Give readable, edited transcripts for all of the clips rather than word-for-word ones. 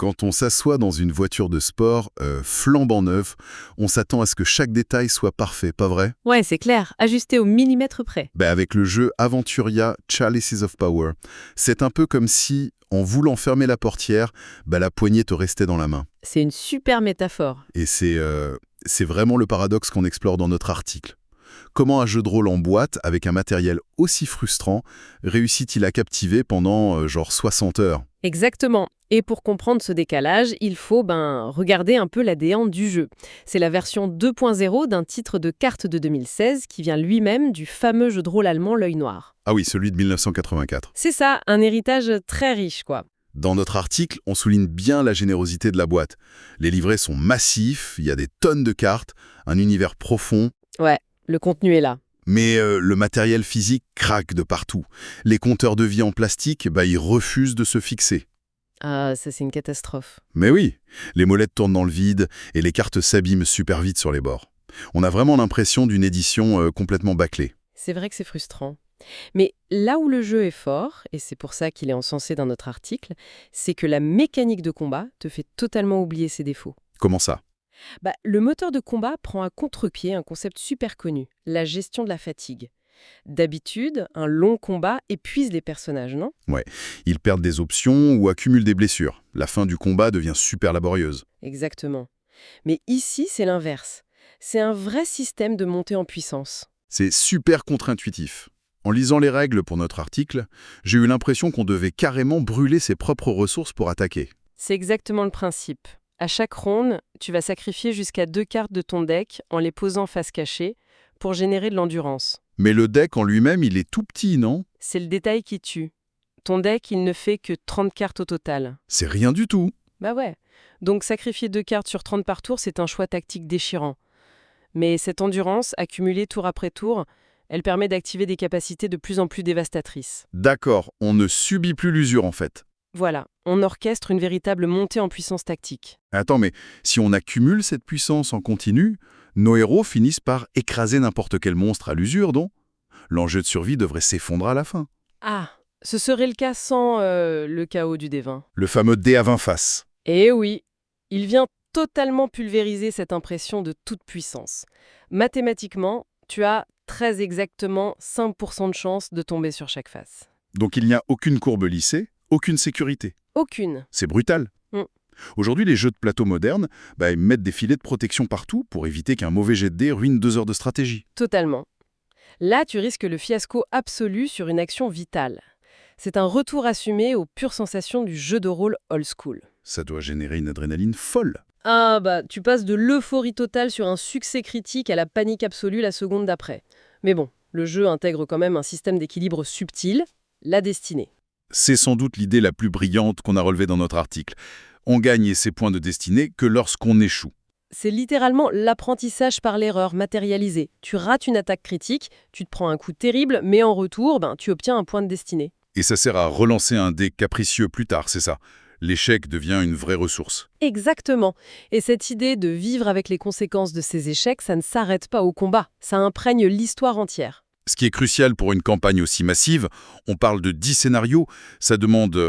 Quand on s'assoit dans une voiture de sport flambant neuve, on s'attend à ce que chaque détail soit parfait, pas vrai? Ouais, c'est clair, ajusté au millimètre près. Avec le jeu Aventuria Chalices of Power, c'est un peu comme si, en voulant fermer la portière, la poignée te restait dans la main. C'est une super métaphore. Et c'est vraiment le paradoxe qu'on explore dans notre article. Comment un jeu de rôle en boîte, avec un matériel aussi frustrant, réussit-il à captiver pendant genre 60 heures? Exactement. Et pour comprendre ce décalage, il faut regarder un peu l'ADN du jeu. C'est la version 2.0 d'un titre de cartes de 2016 qui vient lui-même du fameux jeu de rôle allemand L'Œil Noir. Ah oui, celui de 1984. C'est ça, un héritage très riche, quoi. Dans notre article, on souligne bien la générosité de la boîte. Les livrets sont massifs, il y a des tonnes de cartes, un univers profond. Ouais, le contenu est là. Mais le matériel physique craque de partout. Les compteurs de vie en plastique, ils refusent de se fixer. Ah, ça c'est une catastrophe. Mais oui, les molettes tournent dans le vide et les cartes s'abîment super vite sur les bords. On a vraiment l'impression d'une édition complètement bâclée. C'est vrai que c'est frustrant. Mais là où le jeu est fort, et c'est pour ça qu'il est encensé dans notre article, c'est que la mécanique de combat te fait totalement oublier ses défauts. Comment ça? Le moteur de combat prend à contre-pied un concept super connu, la gestion de la fatigue. D'habitude, un long combat épuise les personnages, non? Ouais, ils perdent des options ou accumulent des blessures. La fin du combat devient super laborieuse. Exactement. Mais ici, c'est l'inverse. C'est un vrai système de montée en puissance. C'est super contre-intuitif. En lisant les règles pour notre article, j'ai eu l'impression qu'on devait carrément brûler ses propres ressources pour attaquer. C'est exactement le principe. À chaque ronde, tu vas sacrifier jusqu'à 2 cartes de ton deck en les posant face cachée pour générer de l'endurance. Mais le deck en lui-même, il est tout petit, non? C'est le détail qui tue. Ton deck, il ne fait que 30 cartes au total. C'est rien du tout. Bah ouais. Donc sacrifier 2 cartes sur 30 par tour, c'est un choix tactique déchirant. Mais cette endurance, accumulée tour après tour, elle permet d'activer des capacités de plus en plus dévastatrices. D'accord, on ne subit plus l'usure en fait. Voilà, on orchestre une véritable montée en puissance tactique. Attends, mais si on accumule cette puissance en continu, nos héros finissent par écraser n'importe quel monstre à l'usure, donc l'enjeu de survie devrait s'effondrer à la fin. Ah, ce serait le cas sans le chaos du D20. Le fameux dé à 20 faces. Eh oui, il vient totalement pulvériser cette impression de toute puissance. Mathématiquement, tu as très exactement 5% de chance de tomber sur chaque face. Donc il n'y a aucune courbe lissée, aucune sécurité. Aucune. C'est brutal. Mm. Aujourd'hui, les jeux de plateau modernes, ils mettent des filets de protection partout pour éviter qu'un mauvais jet de dés ruine 2 heures de stratégie. Totalement. Là, tu risques le fiasco absolu sur une action vitale. C'est un retour assumé aux pures sensations du jeu de rôle old school. Ça doit générer une adrénaline folle. Ah tu passes de l'euphorie totale sur un succès critique à la panique absolue la seconde d'après. Mais bon, le jeu intègre quand même un système d'équilibre subtil, la destinée. C'est sans doute l'idée la plus brillante qu'on a relevée dans notre article. On gagne ses points de destinée que lorsqu'on échoue. C'est littéralement l'apprentissage par l'erreur matérialisée. Tu rates une attaque critique, tu te prends un coup terrible, mais en retour, tu obtiens un point de destinée. Et ça sert à relancer un dé capricieux plus tard, c'est ça. L'échec devient une vraie ressource. Exactement. Et cette idée de vivre avec les conséquences de ces échecs, ça ne s'arrête pas au combat. Ça imprègne l'histoire entière. Ce qui est crucial pour une campagne aussi massive, on parle de 10 scénarios, ça demande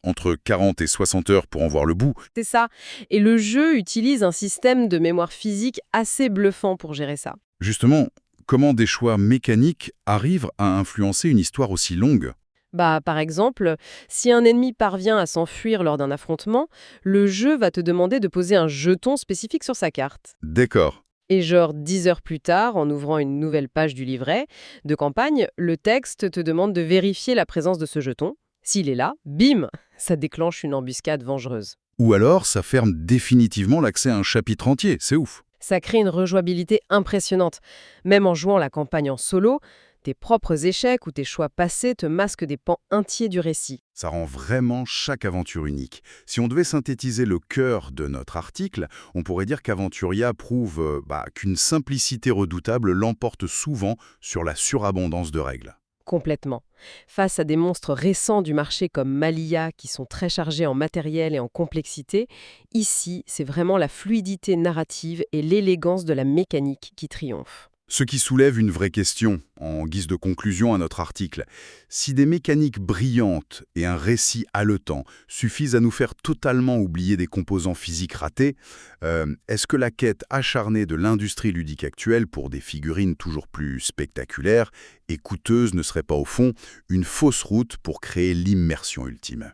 entre 40 et 60 heures pour en voir le bout. C'est ça. Et le jeu utilise un système de mémoire physique assez bluffant pour gérer ça. Justement, comment des choix mécaniques arrivent à influencer une histoire aussi longue ? Par exemple, si un ennemi parvient à s'enfuir lors d'un affrontement, le jeu va te demander de poser un jeton spécifique sur sa carte. D'accord. Et genre 10 heures plus tard, en ouvrant une nouvelle page du livret de campagne, le texte te demande de vérifier la présence de ce jeton. S'il est là, bim, ça déclenche une embuscade vengereuse. Ou alors, ça ferme définitivement l'accès à un chapitre entier, c'est ouf. Ça crée une rejouabilité impressionnante. Même en jouant la campagne en solo, tes propres échecs ou tes choix passés te masquent des pans entiers du récit. Ça rend vraiment chaque aventure unique. Si on devait synthétiser le cœur de notre article, on pourrait dire qu'Aventuria prouve qu'une simplicité redoutable l'emporte souvent sur la surabondance de règles. Complètement. Face à des monstres récents du marché comme Malia, qui sont très chargés en matériel et en complexité, ici, c'est vraiment la fluidité narrative et l'élégance de la mécanique qui triomphent. Ce qui soulève une vraie question, en guise de conclusion à notre article. Si des mécaniques brillantes et un récit haletant suffisent à nous faire totalement oublier des composants physiques ratés, est-ce que la quête acharnée de l'industrie ludique actuelle pour des figurines toujours plus spectaculaires et coûteuses ne serait pas au fond une fausse route pour créer l'immersion ultime ?